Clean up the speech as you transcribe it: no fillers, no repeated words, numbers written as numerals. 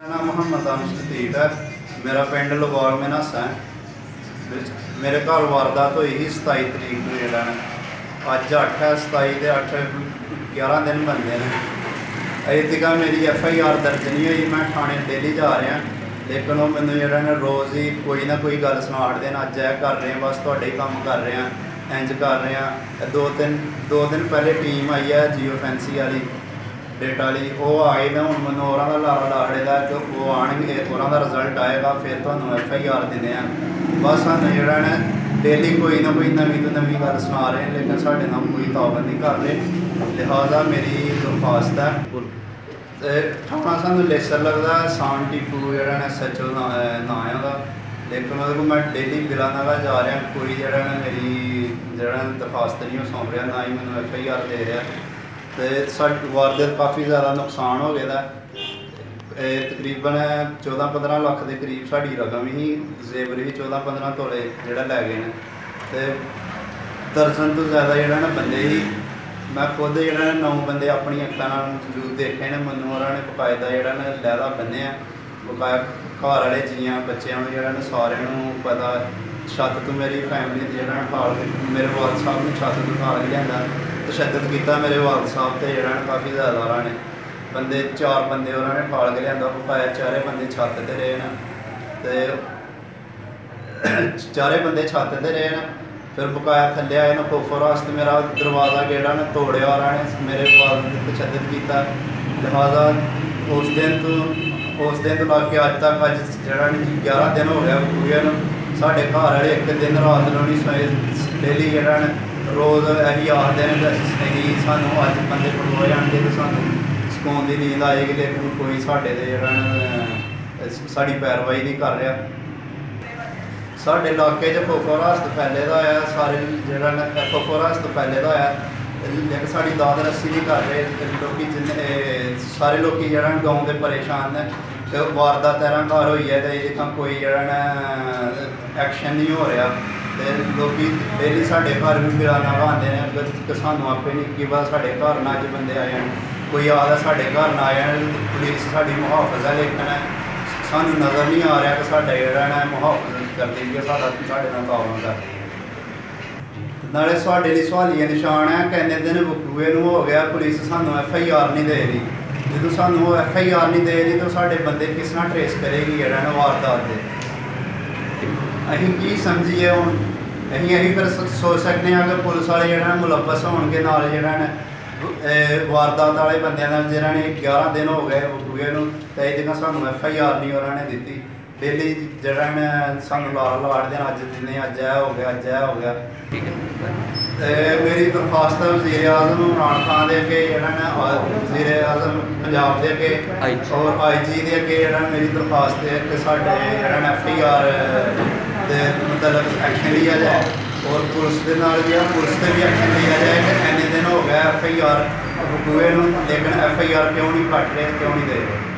मेरा नाम मोहम्मद आमिश लतीफ़ है। मेरा पिंड लौगौर में नस्सा है। मेरे घर वारदात हुई ही 27 तरीक को जेड़ा अज 8 है 27 के 8 11 दिन बनते हैं। अजे तक मेरी FIR दर्ज नहीं हुई। मैं थाने डेली जा रहा लेकिन वो मैंने जोड़ा रोज़ ही कोई ना कोई गल सुना देन। अज यह कर रहे हैं, बस थोड़े ही काम कर रहे हैं, इंज कर रहे हैं। दो दिन पहले टीम आई है जियो फैंसी वाली डेटा वाली, वो आए ना हूँ मैं उन्होंने लारा लाड़े का कि वो आने उन्होंने रिजल्ट आएगा फिर तो FIR देने हैं। बस सानू जोड़ा डेली कोई ना कोई नवी तो नवी गल सुना रहे हैं लेकिन साढ़े नाल कोई ताबत नहीं कर रहे। लिहाजा मेरी दरख्वास्त है थाना सानू लेसर लगता है सान टीपू जोड़ा SHO ना है लेकिन वो मैं डेली बिलाना जा रहा कोई जोड़ा मेरी जोड़ा दरख्वास्त नहीं सौंप रहा ना ही मैंने FIR दे रहा। तो वारदात काफ़ी ज़्यादा नुकसान हो गया। तकरीबन 14-15 लाख के करीब साड़ी रकम ही जेवर भी 14-15 तोले जोड़ा लै गए हैं। तो दर्जन तो ज़्यादा जोड़ा बंदे ही मैं खुद जोड़ा 9 बंदे अपनी अक्खां मौजूद देखे ने। मैनू उन्होंने बकायदा जोड़ा लैदा बन्ने बकाया घर वाले जियां बच्चों जोड़ा सारे पता छत तो मेरी फैमिली जोड़ा ठाल मेरे वाल साहब ने छत तो ठाल के लिया तशद्दद किया मेरे वाल साहब से जोड़ा काफ़ी ज़्यादा उन्होंने बंदे 4 बंदे उन्होंने ठाल के लिया बकाया 4 बंदे छत पर रहे हैं। तो 4 बंदे छत पर रहे हैं फिर बकाया थले आए ना खोफर वास्ते मेरा दरवाज़ा गेड़ा ने तोड़िया उन्होंने मेरे वाल तशद्दद किया। लिहाजा उस दिन तो लग के अज तक अज जोड़ा 11 दिन हो गया पूरे साढ़े घर वाले एक दिन रात नहीं डेली जोड़ा रोज़ यही आखते हैं कि सानू अज बंदे पकड़ोए जाएंगे तो सानू सकून की नींद आएगी लेकिन कोई साढ़े जोड़ा साड़ी पैरवाई नहीं कर रहा। साढ़े इलाके खोफर हस्त फैले का है सारे जोड़ा खोफर हस्त फैले का है लेकिन साड़ी दाद रस्सी नहीं कर रहे लोग जिन्ने सारे लोग जोड़ा गाँव के परेशान ने। तो वारदात 13 घर हुई है तो ये कोई जोड़ा एक्शन नहीं हो रहा। तो लोग डेली साढ़े घर भी बिलाना आते हैं कि सानू आपे नहीं कि बस साढ़े घर ना अज बंदे आए हैं कोई आता साढ़े घर ना आए पुलिस साड़ी मुहाफज है लेकिन सानू नज़र नहीं आ रहा कि साढ़ा जोड़ा मुहाफज करती है साढ़े नाल ताउन है। नाले साढ़े लिए सवालिया निशान है किन्ने दिन बकूए हो गया पुलिस सानू FIR नहीं दे रही। जो सानू FIR नहीं दे रही तो साढ़े बंदे किस तरह ट्रेस करेगी जोड़ा वारदात के अं की समझिए हूँ अं फिर सोच सकते हैं कि पुलिस वाले जोड़ा मुलवस होने नाल जोड़ा वारदात वाले बंद जिन्होंने 11 दिन हो गए बकूए तो ये जगह सानू FIR नहीं उन्होंने दी। डेली जोड़ा सानू लार लाड़ते हैं अज दिन अज यह हो गया अज यह हो गया। मेरी दरख्वास्त वज़ीर आज़म इमरान खान के अगे जोड़ा वज़ीर आज़म पंजाब के अगे और IG के अगे जोड़ा मेरी दरख्वास्त है कि साढ़े जोड़ा FIR के मतलब एक्शन लिया जाए और पुलिस के नाल भी पुलिस से भी एक्शन लिया जाए कि इन्ने दिन हो गया FIR बकूए लेकिन FIR क्यों नहीं कट रहे क्यों नहीं दे रहे।